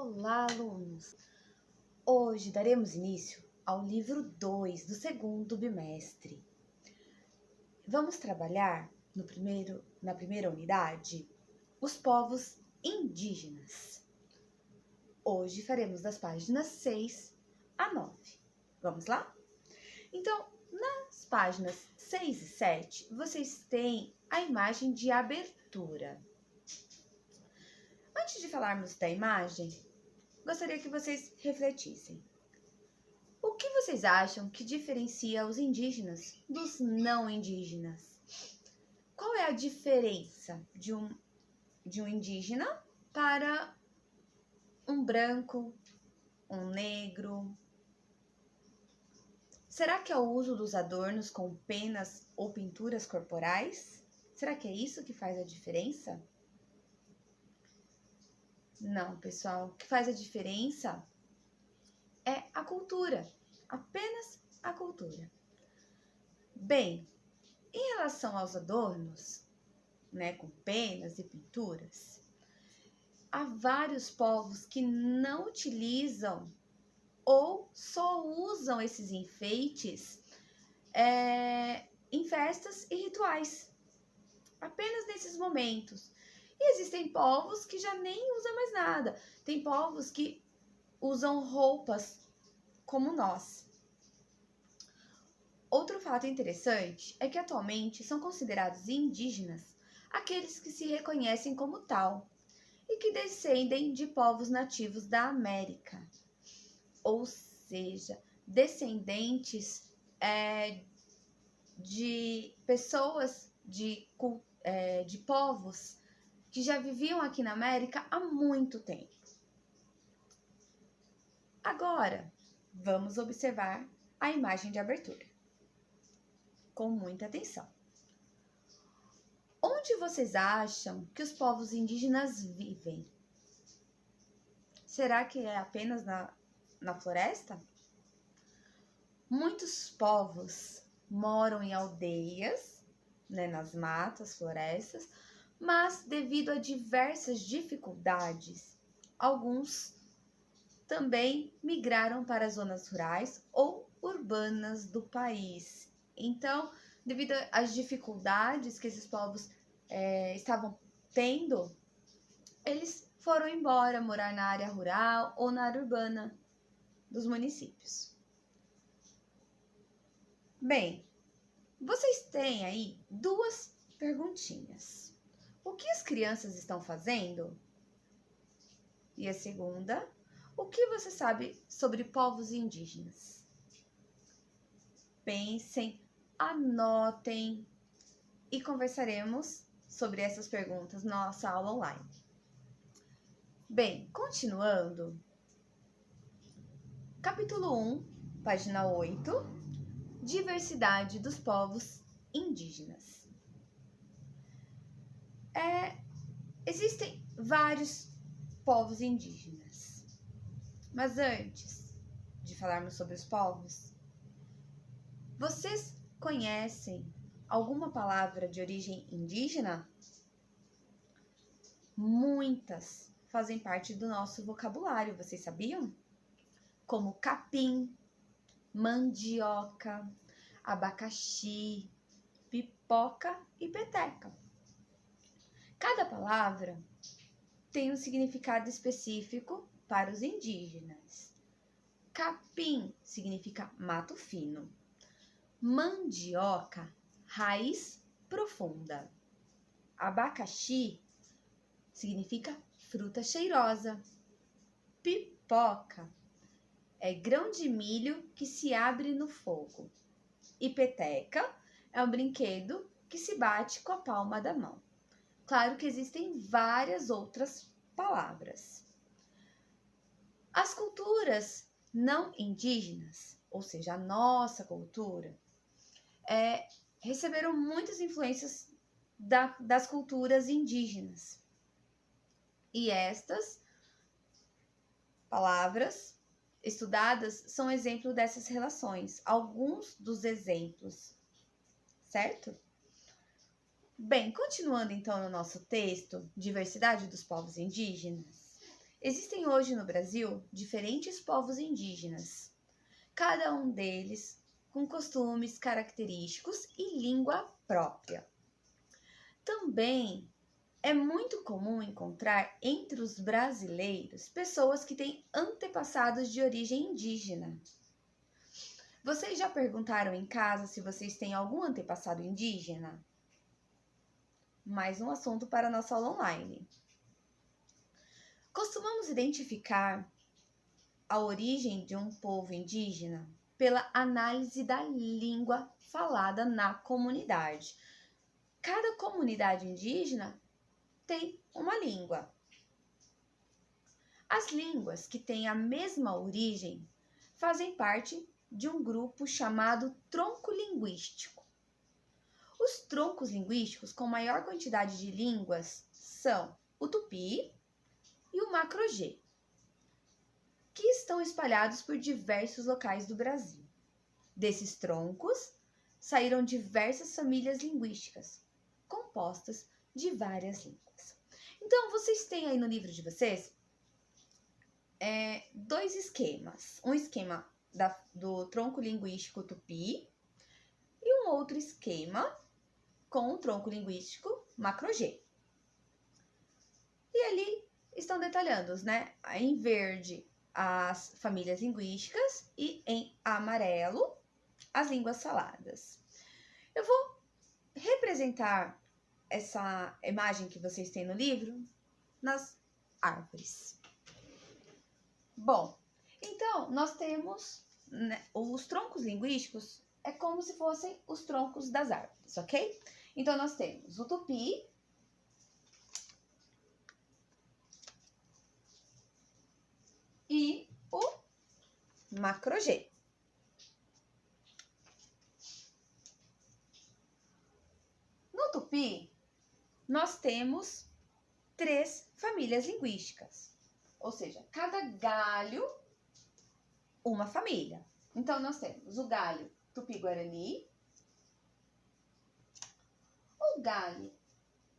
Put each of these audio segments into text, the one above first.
Olá, alunos! Hoje daremos início ao livro 2 do segundo bimestre. Vamos trabalhar na primeira unidade, os povos indígenas. Hoje faremos das páginas 6 a 9. Vamos lá? Então, nas páginas 6 e 7, vocês têm a imagem de abertura. Antes de falarmos da imagem, gostaria que vocês refletissem. O que vocês acham que diferencia os indígenas dos não indígenas? Qual é a diferença de um indígena para um branco, um negro? Será que é o uso dos adornos com penas ou pinturas corporais? Será que é isso que faz a diferença? Não, pessoal. O que faz a diferença é a cultura, apenas a cultura. Bem, em relação aos adornos, com penas e pinturas, há vários povos que não utilizam ou só usam esses enfeites em festas e rituais, apenas nesses momentos. E existem povos que já nem usam mais nada. Tem povos que usam roupas como nós. Outro fato interessante é que atualmente são considerados indígenas aqueles que se reconhecem como tal e que descendem de povos nativos da América, ou seja, descendentes de pessoas de povos que já viviam aqui na América há muito tempo. Agora, vamos observar a imagem de abertura com muita atenção. Onde vocês acham que os povos indígenas vivem? Será que é apenas na floresta? Muitos povos moram em aldeias, nas matas, florestas, mas devido a diversas dificuldades, alguns também migraram para as zonas rurais ou urbanas do país. Então, devido às dificuldades que esses povos estavam tendo, eles foram embora morar na área rural ou na área urbana dos municípios. Bem, vocês têm aí duas perguntinhas. O que as crianças estão fazendo? E a segunda, o que você sabe sobre povos indígenas? Pensem, anotem e conversaremos sobre essas perguntas na nossa aula online. Bem, continuando, capítulo 1, página 8, diversidade dos povos indígenas. Existem vários povos indígenas, mas antes de falarmos sobre os povos, vocês conhecem alguma palavra de origem indígena? Muitas fazem parte do nosso vocabulário, vocês sabiam? Como capim, mandioca, abacaxi, pipoca e peteca. Cada palavra tem um significado específico para os indígenas. Capim significa mato fino. Mandioca, raiz profunda. Abacaxi significa fruta cheirosa. Pipoca é grão de milho que se abre no fogo. E peteca é um brinquedo que se bate com a palma da mão. Claro que existem várias outras palavras. As culturas não indígenas, ou seja, a nossa cultura, receberam muitas influências das culturas indígenas. E estas palavras estudadas são exemplo dessas relações, alguns dos exemplos, certo? Bem, continuando então no nosso texto, diversidade dos povos indígenas, Existem hoje no Brasil diferentes povos indígenas, cada um deles com costumes característicos e língua própria. Também é muito comum encontrar entre os brasileiros pessoas que têm antepassados de origem indígena. Vocês já perguntaram em casa se vocês têm algum antepassado indígena? Mais um assunto para a nossa aula online. Costumamos identificar a origem de um povo indígena pela análise da língua falada na comunidade. Cada comunidade indígena tem uma língua. As línguas que têm a mesma origem fazem parte de um grupo chamado tronco linguístico. Os troncos linguísticos com maior quantidade de línguas são o tupi e o macro-G, que estão espalhados por diversos locais do Brasil. Desses troncos saíram diversas famílias linguísticas, compostas de várias línguas. Então, vocês têm aí no livro de vocês dois esquemas. Um esquema do tronco linguístico tupi e um outro esquema com o tronco linguístico macro-G. E ali estão detalhando, né? Em verde, as famílias linguísticas e em amarelo, as línguas faladas. Eu vou representar essa imagem que vocês têm no livro nas árvores. Bom, então nós temos, né, os troncos linguísticos é como se fossem os troncos das árvores, ok? Então nós temos o tupi, e o macro-G. No tupi, nós temos 3 famílias linguísticas, ou seja, cada galho, uma família. Então, nós temos o galho tupi-guarani, o galho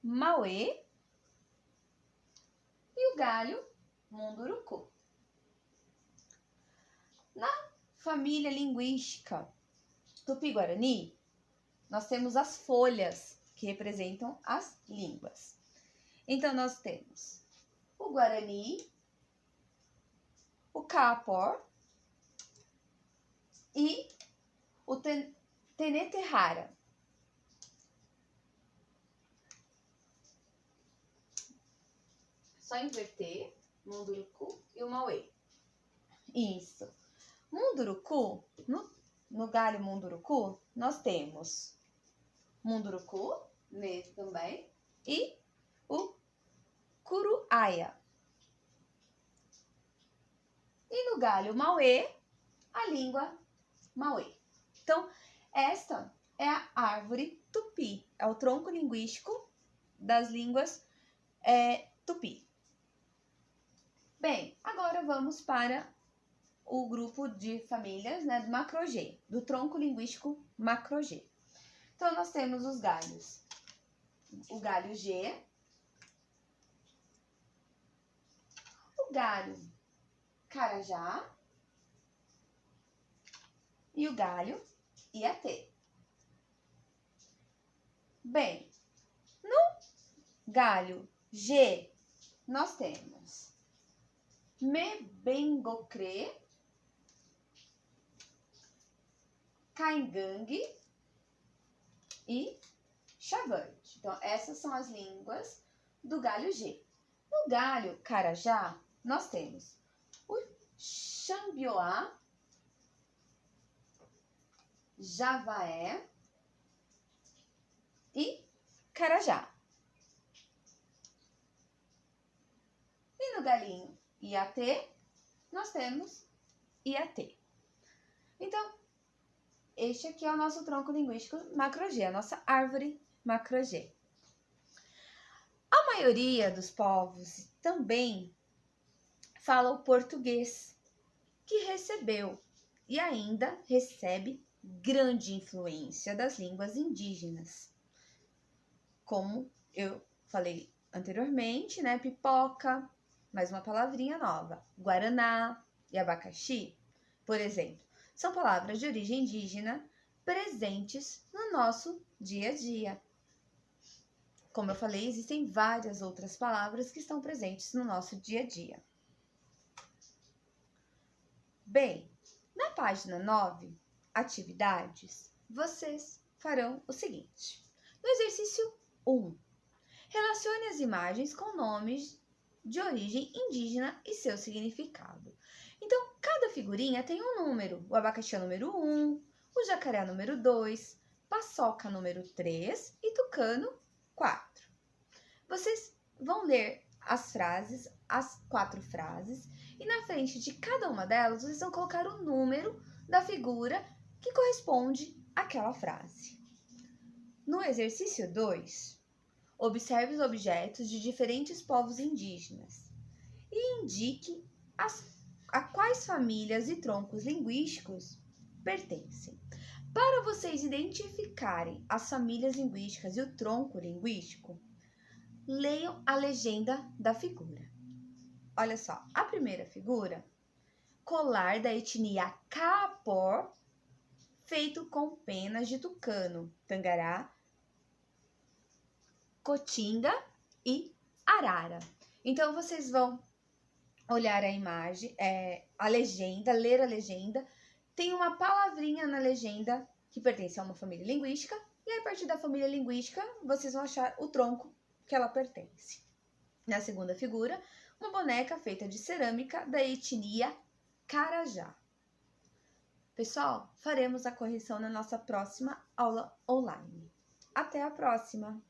mauê e o galho munduruku. Na família linguística tupi-guarani, nós temos as folhas que representam as línguas. Então, nós temos o guarani, o caapor e o teneterrara. Só inverter, munduruku e o mauê. Isso. Munduruku, no galho munduruku, nós temos munduruku, nesse também, e o curuaia. E no galho mauê, a língua mauê. Então, esta é a árvore tupi, é o tronco linguístico das línguas tupi. Bem, agora vamos para o grupo de famílias, né, do macro-G, do tronco linguístico macro-G. Então, nós temos os galhos. O galho G, o galho carajá e o galho iatê. Bem, no galho G, nós temos Mebengocré, Caingangue e Chavante. Então, essas são as línguas do galho G. No galho Carajá, nós temos o Xambioá, Javaé e Carajá. E no galinho iatê, nós temos iatê. Então, este aqui é o nosso tronco linguístico macro-G, a nossa árvore macro-G. A maioria dos povos também fala o português, que recebeu e ainda recebe grande influência das línguas indígenas. Como eu falei anteriormente, né? Pipoca, mais uma palavrinha nova. Guaraná e abacaxi, por exemplo, são palavras de origem indígena presentes no nosso dia a dia. Como eu falei, existem várias outras palavras que estão presentes no nosso dia a dia. Bem, na página 9, atividades, vocês farão o seguinte. No exercício 1, relacione as imagens com nomes de origem indígena e seu significado. Então, cada figurinha tem um número. O abacaxi é o número 1, o jacaré é o número 2, paçoca número 3 e tucano 4. Vocês vão ler as frases, as 4 frases, e na frente de cada uma delas, vocês vão colocar o número da figura que corresponde àquela frase. No exercício 2, observe os objetos de diferentes povos indígenas e indique a quais famílias e troncos linguísticos pertencem. Para vocês identificarem as famílias linguísticas e o tronco linguístico, leiam a legenda da figura. Olha só, a primeira figura, colar da etnia Kaapor, feito com penas de tucano, tangará, cotinga e arara. Então, vocês vão olhar a imagem, a legenda, ler a legenda. Tem uma palavrinha na legenda que pertence a uma família linguística, e a partir da família linguística, vocês vão achar o tronco que ela pertence. Na segunda figura, uma boneca feita de cerâmica da etnia Carajá. Pessoal, faremos a correção na nossa próxima aula online. Até a próxima!